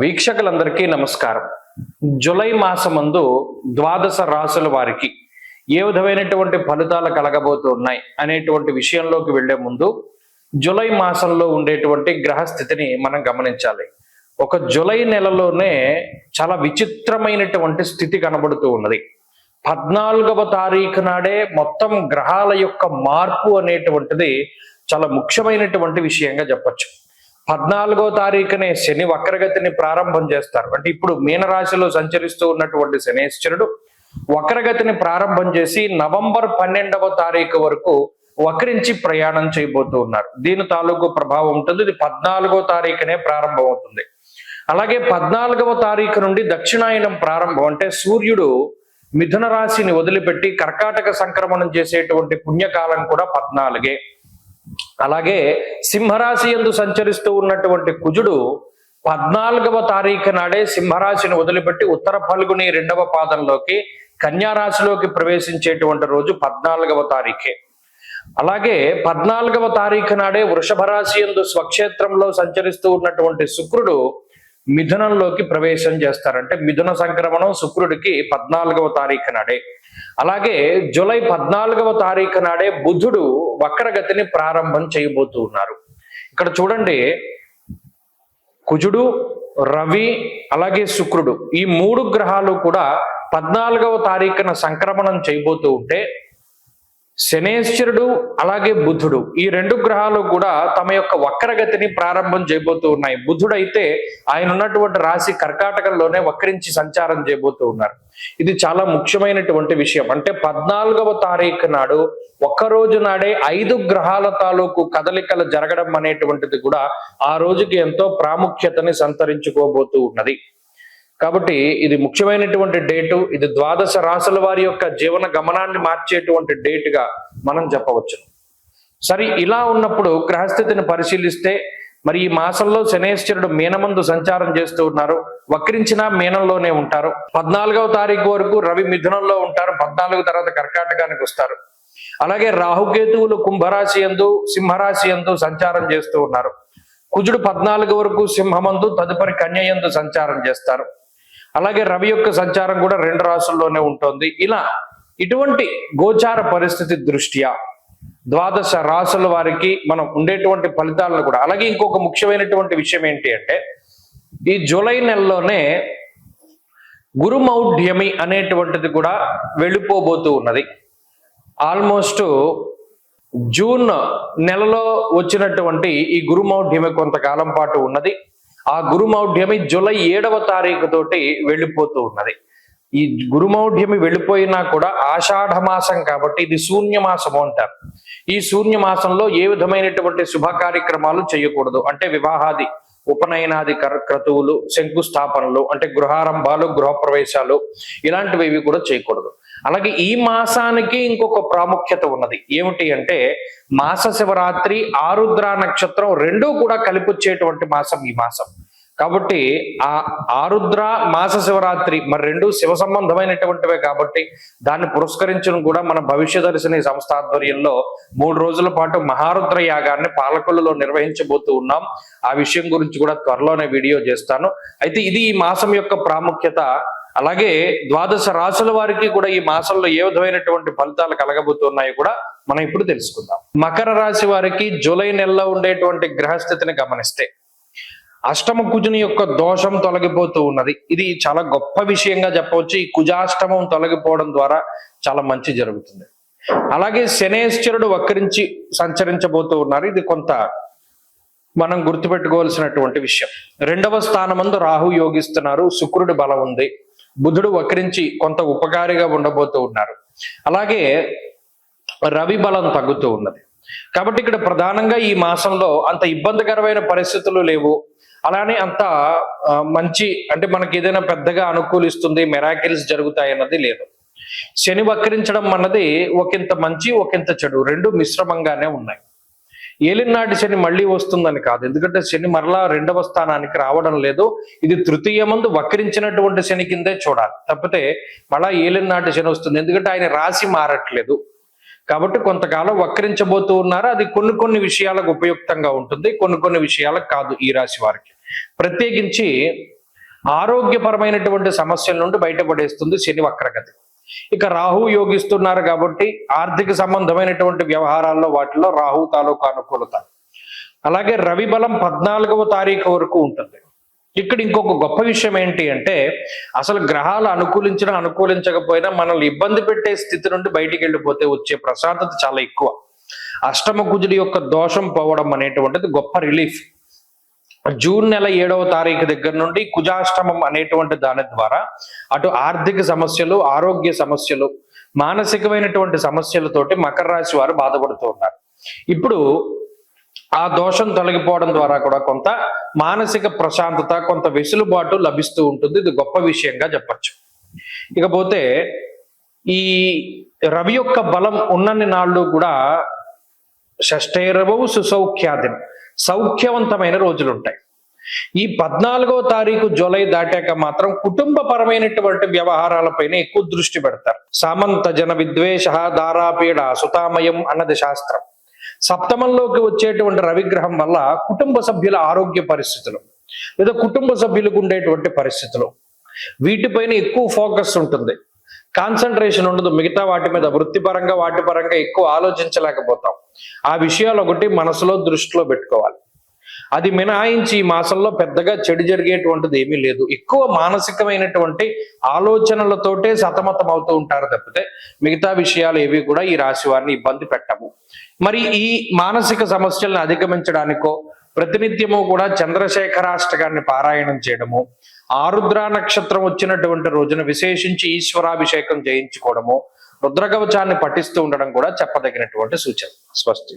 వీక్షకులందరికీ నమస్కారం. జూలై మాసమందు ద్వాదశ రాశుల వారికి ఏ విధమైనటువంటి ఫలితాలు కలగబోతున్నాయి అనేటువంటి విషయంలోకి వెళ్లే ముందు జూలై మాసంలో ఉండేటువంటి గ్రహస్థితిని మనం గమనించాలి. ఒక జూలై నెలలోనే చాలా విచిత్రమైనటువంటి స్థితి కనబడుతూ ఉన్నది. 14వ తారీఖు నాడే మొత్తం గ్రహాల యొక్క మార్పు అనేటువంటిది చాలా ముఖ్యమైనటువంటి విషయంగా చెప్పచ్చు. 14వ తారీఖునే శని వక్రగతిని ప్రారంభం చేస్తారు. అంటే ఇప్పుడు మీనరాశిలో సంచరిస్తూ ఉన్నటువంటి శనేశ్వరుడు వక్రగతిని ప్రారంభం చేసి నవంబర్ 12వ తారీఖు వరకు వక్రించి ప్రయాణం చేయబోతూ ఉన్నారు. దీని తాలూకు ప్రభావం ఉంటుంది. ఇది 14వ తారీఖునే ప్రారంభం అవుతుంది. అలాగే 14వ తారీఖు నుండి దక్షిణాయనం ప్రారంభం. అంటే సూర్యుడు మిథున రాశిని వదిలిపెట్టి కర్కాటక సంక్రమణం చేసేటువంటి పుణ్యకాలం కూడా 14. అలాగే సింహరాశి యందు సంచరిస్తూ ఉన్నటువంటి కుజుడు 14వ తారీఖు నాడే సింహరాశిని వదిలిపెట్టి ఉత్తర ఫల్గుని 2వ పాదంలోకి కన్యారాశిలోకి ప్రవేశించేటువంటి రోజు 14వ తారీఖే. అలాగే 14వ తారీఖు నాడే వృషభ రాశి యందు స్వక్షేత్రంలో సంచరిస్తూ ఉన్నటువంటి శుక్రుడు మిథునంలోకి ప్రవేశం చేస్తారంటే మిథున సంక్రమణం శుక్రుడికి 14వ తారీఖు నాడే. అలాగే జూలై 14వ తారీఖు నాడే బుధుడు వక్రగతిని ప్రారంభం చేయబోతూ ఉన్నారు. ఇక్కడ చూడండి, కుజుడు, రవి, అలాగే శుక్రుడు ఈ 3 గ్రహాలు కూడా 14వ తారీఖున సంక్రమణం చేయబోతూ ఉంటే శనేశ్వరుడు అలాగే బుధుడు ఈ 2 గ్రహాలు కూడా తమ యొక్క వక్రగతిని ప్రారంభం చేయబోతూ ఉన్నాయి. బుధుడు అయితే ఆయన ఉన్నటువంటి రాశి కర్కాటకంలోనే వక్రించి సంచారం చేయబోతూ ఉన్నారు. ఇది చాలా ముఖ్యమైనటువంటి విషయం. అంటే 14వ తారీఖు నాడు ఒక్కరోజు నాడే 5 గ్రహాల తాలూకు కదలికలు జరగడం అనేటువంటిది కూడా ఆ రోజుకి ఎంతో ప్రాముఖ్యతని సంతరించుకోబోతూ ఉన్నది. కాబట్టి ఇది ముఖ్యమైనటువంటి డేటు. ఇది ద్వాదశ రాశుల వారి యొక్క జీవన గమనాన్ని మార్చేటువంటి డేటుగా మనం చెప్పవచ్చు. సరే, ఇలా ఉన్నప్పుడు గ్రహస్థితిని పరిశీలిస్తే మరి ఈ మాసంలో శనేశ్వరుడు మీనమందు సంచారం చేస్తూ ఉన్నారు. వక్రించిన మీనంలోనే ఉంటారు. 14వ తారీఖు వరకు రవి మిథునంలో ఉంటారు. 14 తర్వాత కర్కాటకానికి వస్తారు. అలాగే రాహుకేతువులు కుంభరాశి యందు సింహరాశి యందు సంచారం చేస్తూ ఉన్నారు. కుజుడు 14 వరకు సింహమందు తదుపరి కన్య యందు సంచారం చేస్తారు. అలాగే రవి యొక్క సంచారం కూడా 2 రాశుల్లోనే ఉంటుంది. ఇలా ఇటువంటి గోచార పరిస్థితి దృష్ట్యా ద్వాదశ రాశుల వారికి మనం ఉండేటువంటి ఫలితాలను కూడా, అలాగే ఇంకొక ముఖ్యమైనటువంటి విషయం ఏంటి అంటే ఈ జూలై నెలలోనే గురుమౌఢ్యమి అనేటువంటిది కూడా వెళ్ళిపోబోతూ ఉన్నది. ఆల్మోస్ట్ జూన్ నెలలో వచ్చినటువంటి ఈ గురుమౌఢ్యమి కొంతకాలం పాటు ఉన్నది. ఆ గురుమౌఢ్యమి జూలై 7వ తారీఖు తోటి వెళ్ళిపోతూ ఉన్నది. ఈ గురుమౌఢ్యమి వెళ్ళిపోయినా కూడా ఆషాఢ మాసం కాబట్టి ఇది శూన్యమాసము అంటారు. ఈ శూన్యమాసంలో ఏ విధమైనటువంటి శుభ కార్యక్రమాలు చేయకూడదు. అంటే వివాహాది ఉపనయనాది క్రతువులు, శంకుస్థాపనలు అంటే గృహారంభాలు, గృహప్రవేశాలు ఇలాంటివి కూడా చేయకూడదు. అలాగే ఈ మాసానికి ఇంకొక ప్రాముఖ్యత ఉన్నది. ఏమిటి అంటే మాస శివరాత్రి, ఆరుద్ర నక్షత్రం 2 కూడా కలిపి వచ్చేటువంటి మాసం ఈ మాసం. కాబట్టి ఆ ఆరుద్ర మాస శివరాత్రి మరి 2 శివ సంబంధమైనటువంటివే కాబట్టి దాన్ని పురస్కరించడం కూడా మన భవిష్యదర్శిని సంస్థ ఆధ్వర్యంలో 3 రోజుల పాటు మహారుద్ర యాగాన్ని పాలకొల్లులో నిర్వహించబోతూ ఉన్నాం. ఆ విషయం గురించి కూడా త్వరలోనే వీడియో చేస్తాను. అయితే ఇది ఈ మాసం యొక్క ప్రాముఖ్యత. అలాగే ద్వాదశ రాశుల వారికి కూడా ఈ మాసంలో ఏ విధమైనటువంటి ఫలితాలు కలగబోతున్నాయో కూడా మనం ఇప్పుడు తెలుసుకుందాం. మకర రాశి వారికి జూలై నెలలో ఉండేటువంటి గ్రహస్థితిని గమనిస్తే అష్టమ కుజుని యొక్క దోషం తొలగిపోతూ ఉన్నది. ఇది చాలా గొప్ప విషయంగా చెప్పవచ్చు. ఈ కుజాష్టమం తొలగిపోవడం ద్వారా చాలా మంచి జరుగుతుంది. అలాగే శనేశ్వరుడు వక్రించి సంచరించబోతూ ఉన్నారు. ఇది కొంత మనం గుర్తుపెట్టుకోవాల్సినటువంటి విషయం. 2వ స్థానమందు రాహు యోగిస్తున్నారు. శుక్రుడి బలం ఉంది. బుధుడు వక్రించి కొంత ఉపకారిగా ఉండబోతూ ఉన్నారు. అలాగే రవి బలం తగ్గుతూ ఉన్నది. కాబట్టి ఇక్కడ ప్రధానంగా ఈ మాసంలో అంత ఇబ్బందికరమైన పరిస్థితులు లేవు. అలానే అంత మంచి అంటే మనకి ఏదైనా పెద్దగా అనుకూలిస్తుంది, మెరాకిల్స్ జరుగుతాయి అన్నది లేదు. శని వక్రించడం అన్నది ఒకంత మంచి ఒకంత చెడు, 2 మిశ్రమంగానే ఉన్నాయి. ఏలినాటి శని మళ్ళీ వస్తుందని కాదు, ఎందుకంటే శని మరలా 2వ స్థానానికి రావడం లేదు. ఇది తృతీయమందు వక్రించినటువంటి శని కిందే చూడాలి. తప్పితే మళ్ళా ఏలినాటి శని వస్తుంది, ఎందుకంటే ఆయన రాశి మారట్లేదు. కాబట్టి కొంతకాలం వక్రించబోతూ ఉన్నారు. అది కొన్ని విషయాలకు ఉపయుక్తంగా ఉంటుంది, కొన్ని విషయాలకు కాదు. ఈ రాశి వారికి ప్రత్యేకించి ఆరోగ్యపరమైనటువంటి సమస్యల నుండి బయటపడేస్తుంది శని వక్రగతి. ఇక రాహు యోగిస్తున్నారు కాబట్టి ఆర్థిక సంబంధమైనటువంటి వ్యవహారాల్లో వాటిలో రాహు తాలూకు అనుకూలత. అలాగే రవి బలం 14వ తారీఖు వరకు ఉంటుంది. ఇక్కడ ఇంకొక గొప్ప విషయం ఏంటి అంటే, అసలు గ్రహాలు అనుకూలించినా అనుకూలించకపోయినా మనల్ని ఇబ్బంది పెట్టే స్థితి నుండి బయటికి వెళ్ళిపోతే వచ్చే ప్రశాంతత చాలా ఎక్కువ. అష్టమ కుజుడి యొక్క దోషం పోవడం అనేటువంటిది గొప్ప రిలీఫ్. జూన్ నెల 7వ తారీఖు దగ్గర నుండి కుజాష్టమం అనేటువంటి దాని ద్వారా అటు ఆర్థిక సమస్యలు, ఆరోగ్య సమస్యలు, మానసికమైనటువంటి సమస్యలతోటి మకర రాశి వారు బాధపడుతూ ఉన్నారు. ఇప్పుడు ఆ దోషం తొలగిపోవడం ద్వారా కూడా కొంత మానసిక ప్రశాంతత, కొంత వెసులుబాటు లభిస్తూ ఉంటుంది. ఇది గొప్ప విషయంగా చెప్పచ్చు. ఇకపోతే ఈ రవి యొక్క బలం ఉన్నన్ని నాళ్ళు కూడా షష్ఠైరవవు సుసౌఖ్యాదిన్, సౌఖ్యవంతమైన రోజులు ఉంటాయి. ఈ 14వ తారీఖు జూలై దాటాక మాత్రం కుటుంబపరమైనటువంటి వ్యవహారాలపైన ఎక్కువ దృష్టి పెడతారు. సామంత జన విద్వేష దారాపీడ సుతామయం అన్నది శాస్త్రం. సప్తమంలోకి వచ్చేటువంటి రవిగ్రహం వల్ల కుటుంబ సభ్యుల ఆరోగ్య పరిస్థితులు లేదా కుటుంబ సభ్యులకు ఉండేటువంటి పరిస్థితులు వీటిపైన ఎక్కువ ఫోకస్ ఉంటుంది. కాన్సన్ట్రేషన్ ఉండదు. మిగతా వాటి మీద వృత్తిపరంగా వాటి పరంగా ఎక్కువ ఆలోచించలేకపోతాం. ఆ విషయాలు ఒకటి మనసులో దృష్టిలో పెట్టుకోవాలి. అది మినహాయించి ఈ మాసంలో పెద్దగా చెడు జరిగేటువంటిది ఏమీ లేదు. ఎక్కువ మానసికమైనటువంటి ఆలోచనలతోటే సతమతం అవుతూ ఉంటారు తప్పితే మిగతా విషయాలు ఏవి కూడా ఈ రాశి వారిని ఇబ్బంది పెట్టవు. మరి ఈ మానసిక సమస్యలను అధిగమించడానికో ప్రతినిత్యము కూడా చంద్రశేఖరాష్టకాన్ని పారాయణం చేయడము, ఆరుద్ర నక్షత్రం వచ్చినటువంటి రోజున విశేషించి ఈశ్వరాభిషేకం చేయించుకోవడము, రుద్రకవచాన్ని పఠిస్తూ ఉండడం కూడా చెప్పదగినటువంటి సూచన. స్వస్తి.